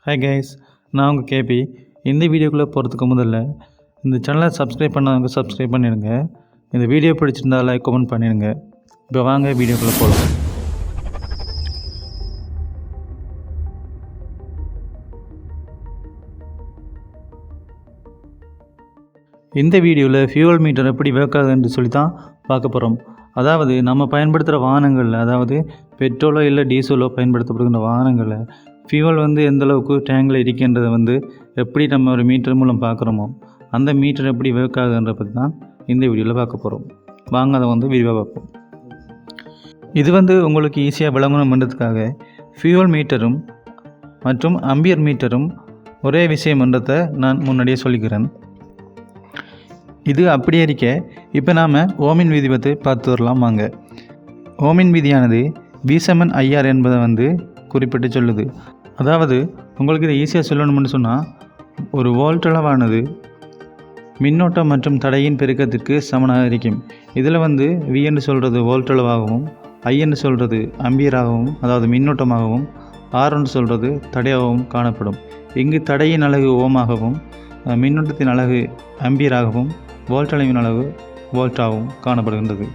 Hi guys, நான் உங்கள் KP. இந்த வீடியோக்குள்ளே போகிறதுக்கு முதல்ல இந்த சேனலை சப்ஸ்கிரைப் பண்ணாதவங்க சப்ஸ்கிரைப் பண்ணிடுங்க. இந்த வீடியோ பிடிச்சிருந்தா லைக் கமெண்ட் பண்ணிடுங்க. இப்போ வாங்க வீடியோக்குள்ளே போகலாம். இந்த வீடியோவில் ஃபியூவல் மீட்டர் எப்படி ஒர்க் ஆகுதுன்னு சொல்லி தான் பார்க்க போகிறோம். அதாவது நம்ம பயன்படுத்துகிற வாகனங்களில், அதாவது பெட்ரோலோ இல்லை டீசலோ பயன்படுத்தப்படுகின்ற வாகனங்களில் ஃபியூவல் எந்தளவுக்கு டேங்கில் இருக்கின்றதை எப்படி நம்ம ஒரு மீட்டர் மூலம் பார்க்குறோமோ அந்த மீட்டர் எப்படி ஒர்க் ஆகுதுன்ற பற்றி தான் இந்த வீடியோவில் பார்க்க போகிறோம். வாங்க அதை விரிவாக பார்ப்போம். இது உங்களுக்கு ஈஸியாக விளங்கணும்ன்றதுக்காக ஃபியூவல் மீட்டரும் மற்றும் அம்பியர் மீட்டரும் ஒரே விஷயம்ன்றதை நான் முன்னாடியே சொல்லிக்கிறேன். இது அப்படியே இருக்க இப்போ நாம் ஓமின் விதி பற்றி பார்த்து வரலாம் வாங்க. ஓமின் விதியானது V/IR என்பதை குறிப்பிட்டு சொல்லுது. அதாவது உங்களுக்கு இதை ஈஸியாக சொல்லணும்னு சொன்னால், ஒரு வோல்ட் அளவானது மின்னோட்டம் மற்றும் தடையின் பெருக்கத்திற்கு சமனாக இருக்கும். இதில் V என்று சொல்கிறது வோல்ட் அளவாகவும், I என்று சொல்கிறது அம்பியராகவும் அதாவது மின்னோட்டமாகவும், R என்று சொல்கிறது தடையாகவும் காணப்படும். இங்கு தடையின் அலகு ஓமாகவும், மின்னோட்டத்தின் அலகு அம்பியராகவும், வோல்ட் அளவின் அளவு வோல்ட்டாகவும் காணப்படுகின்றது.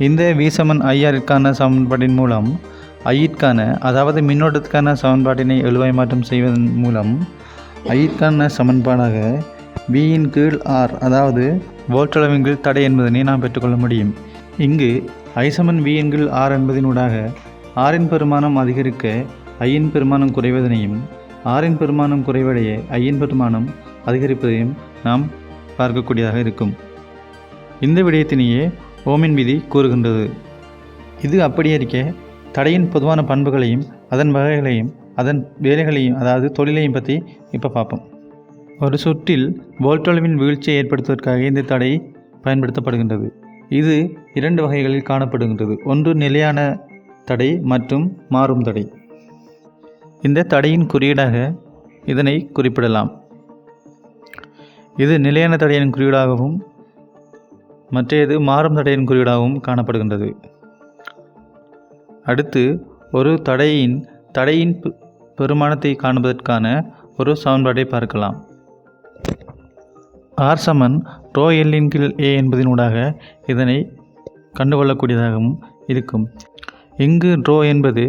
இந்த V/IRற்கான சமன்பாட்டின் மூலம் ஐயிற்கான, அதாவது மின்னோட்டத்துக்கான சமன்பாட்டினை எழுவாய் மாற்றம் செய்வதன் மூலம் ஐயிற்கான சமன்பாடாக V/R அதாவது வோல்ட் அளவின் கீழ் தடை என்பதனை நாம் பெற்றுக்கொள்ள முடியும். இங்கு I/V/R என்பதனூடாக Rன் பெருமானம் அதிகரிக்க ஐயின் பெருமானம் குறைவதனையும், Rன் பெருமானம் குறைவடைய ஐயின் பெருமானம் அதிகரிப்பதையும் நாம் பார்க்கக்கூடியதாக இருக்கும். இந்த விடயத்தினையே ஓமின் விதி கூறுகின்றது. இது அப்படியே இருக்க தடையின் பொதுவான பண்புகளையும், அதன் வகைகளையும், அதன் வேலைகளையும், அதாவது தொழிலையும் பற்றி இப்போ பார்ப்போம். ஒரு சுற்றில் வோல்ட் அளவின் வீழ்ச்சியை ஏற்படுத்துவதற்காக இந்த தடை பயன்படுத்தப்படுகின்றது. இது இரண்டு வகைகளில் காணப்படுகின்றது. ஒன்று நிலையான தடை மற்றும் மாறும் தடை. இந்த தடையின் குறியீடாக இதனை குறிப்பிடலாம். இது நிலையான தடையின் குறியீடாகவும் மற்றது மாறும் தடையின் குறியீடாகவும் காணப்படுகின்றது. அடுத்து ஒரு தடையின் பெருமானத்தை காண்பதற்கான ஒரு சமன்பாட்டை பார்க்கலாம். R=ρL/A என்பதனூடாக இதனை கண்டுகொள்ளக்கூடியதாகவும் இருக்கும். இங்கு ρ என்பது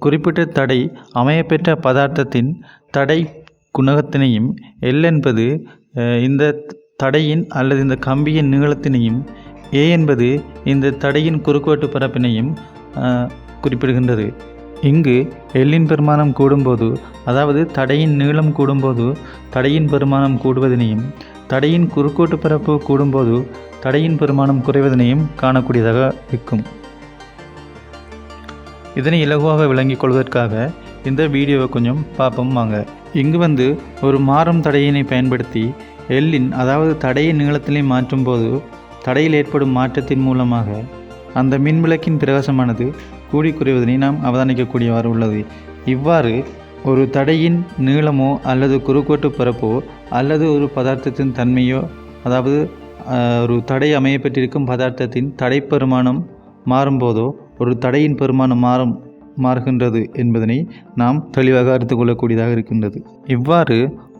குறிப்பிட்ட தடை அமையப்பெற்ற பதார்த்தத்தின் தடை குணகத்தினையும், L என்பது இந்த தடையின் அல்லது இந்த கம்பியின் நீளத்தினையும், A என்பது இந்த தடையின் குறுக்குவெட்டு பரப்பினையும் குறிப்பிடுகின்றது. இங்கு எல்லின் பெருமானம் கூடும்போது, அதாவது தடையின் நீளம் கூடும்போது தடையின் பெருமானம் கூடுவதனையும், தடையின் குறுக்குவெட்டு பரப்பு கூடும்போது தடையின் பெருமானம் குறைவதனையும் காணக்கூடியதாக இருக்கும். இதனை இலகுவாக விளங்கிக் கொள்வதற்காக இந்த வீடியோவை கொஞ்சம் பார்ப்போம் வாங்க. இங்கு ஒரு மாறும் தடையினை பயன்படுத்தி எல்லின், அதாவது தடையின் நீளத்தினை மாற்றும் போது தடையில் ஏற்படும் மாற்றத்தின் மூலமாக அந்த மின்விளக்கின் பிரகாசமானது கூடி குறைவதனை நாம் அவதானிக்கக்கூடியவாறு உள்ளது. இவ்வாறு ஒரு தடையின் நீளமோ அல்லது குறுக்குவெட்டு பரப்போ அல்லது ஒரு பதார்த்தத்தின் தன்மையோ, அதாவது ஒரு தடை அமையப்பட்டிருக்கும் பதார்த்தத்தின் தடை பெருமானம் மாறும்போதோ ஒரு தடையின் பெருமானம் மாறுகின்றது என்பதனை நாம் தெளிவாக அறிந்து கொள்ளக்கூடியதாக இருக்கின்றது. இவ்வாறு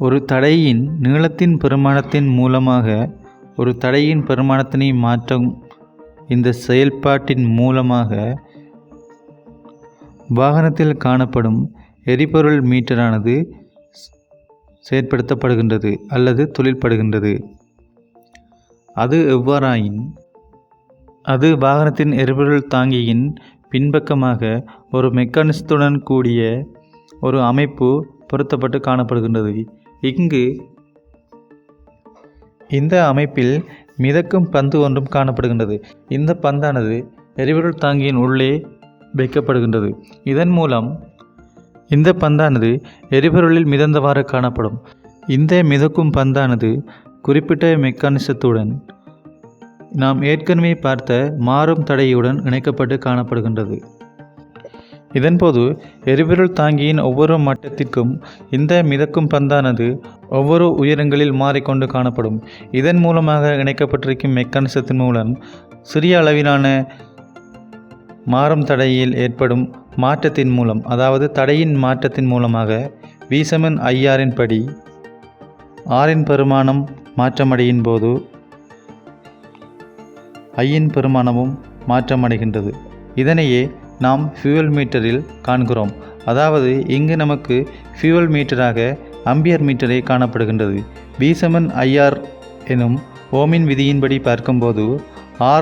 ஒரு தடையின் நீளத்தின் பெருமானத்தின் மூலமாக ஒரு தடையின் பெருமானத்தினை மாற்றும் இந்த செயல்பாட்டின் மூலமாக வாகனத்தில் காணப்படும் எரிபொருள் மீட்டரானது செயற்படுத்தப்படுகின்றது அல்லது தொழில்படுகின்றது. அது எவ்வாறாயின் அது வாகனத்தின் எரிபொருள் தாங்கியின் பின்பக்கமாக ஒரு மெக்கானிசத்துடன் கூடிய ஒரு அமைப்பு பொருத்தப்பட்டு காணப்படுகின்றது. இங்கு இந்த அமைப்பில் மிதக்கும் பந்து ஒன்றும் காணப்படுகின்றது. இந்த பந்தானது எரிபொருள் தாங்கியின் உள்ளே வைக்கப்படுகின்றது. இதன் மூலம் இந்த பந்தானது எரிபொருளில் மிதந்தவாறு காணப்படும். இந்த மிதக்கும் பந்தானது குறிப்பிட்ட மெக்கானிசத்துடன் நாம் ஏற்கனவே பார்த்த மாறும் தடையுடன் இணைக்கப்பட்டு காணப்படுகின்றது. இதன்போது எரிபொருள் தாங்கியின் ஒவ்வொரு மட்டத்திற்கும் இந்த மிதக்கும் பந்தானது ஒவ்வொரு உயரங்களில் மாறிக்கொண்டு காணப்படும். இதன் மூலமாக இணைக்கப்பட்டிருக்கும் மெக்கானிசத்தின் மூலம் சிறிய அளவிலான மாறும் தடையில் ஏற்படும் மாற்றத்தின் மூலம், அதாவது தடையின் மாற்றத்தின் மூலமாக V7IRின் படி Rஇன் பெருமானம் மாற்றமடையும் போது Iன் பெருமானமும் மாற்றமடைகின்றது. இதனையே நாம் ஃபியூவல் மீட்டரில் காண்கிறோம். அதாவது இங்கு நமக்கு ஃபியூவல் மீட்டராக அம்பியர் மீட்டரே காணப்படுகின்றது. V7IR எனும் ஓமின் விதியின்படி பார்க்கும்போது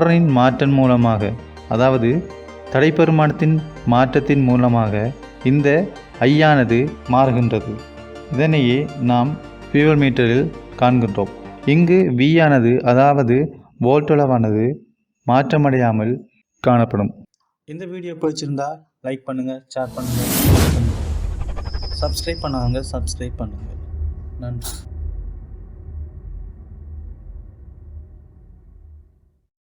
Rஇன் மாற்றம் மூலமாக, அதாவது தடைப்பெருமானத்தின் மாற்றத்தின் மூலமாக இந்த ஐயானது மாறுகின்றது. இதனையே நாம் ஃபியூவல் மீட்டரில் காண்கின்றோம். இங்கு V ஆனது, அதாவது வோல்ட்டளவானது மாற்றமடையாமல் காணப்படும். இந்த வீடியோ பிடிச்சிருந்தா லைக் பண்ணுங்கள், ஷேர் பண்ணுங்கள், சப்ஸ்கிரைப் பண்ணாங்க சப்ஸ்கிரைப் பண்ணுங்கள். நன்றி.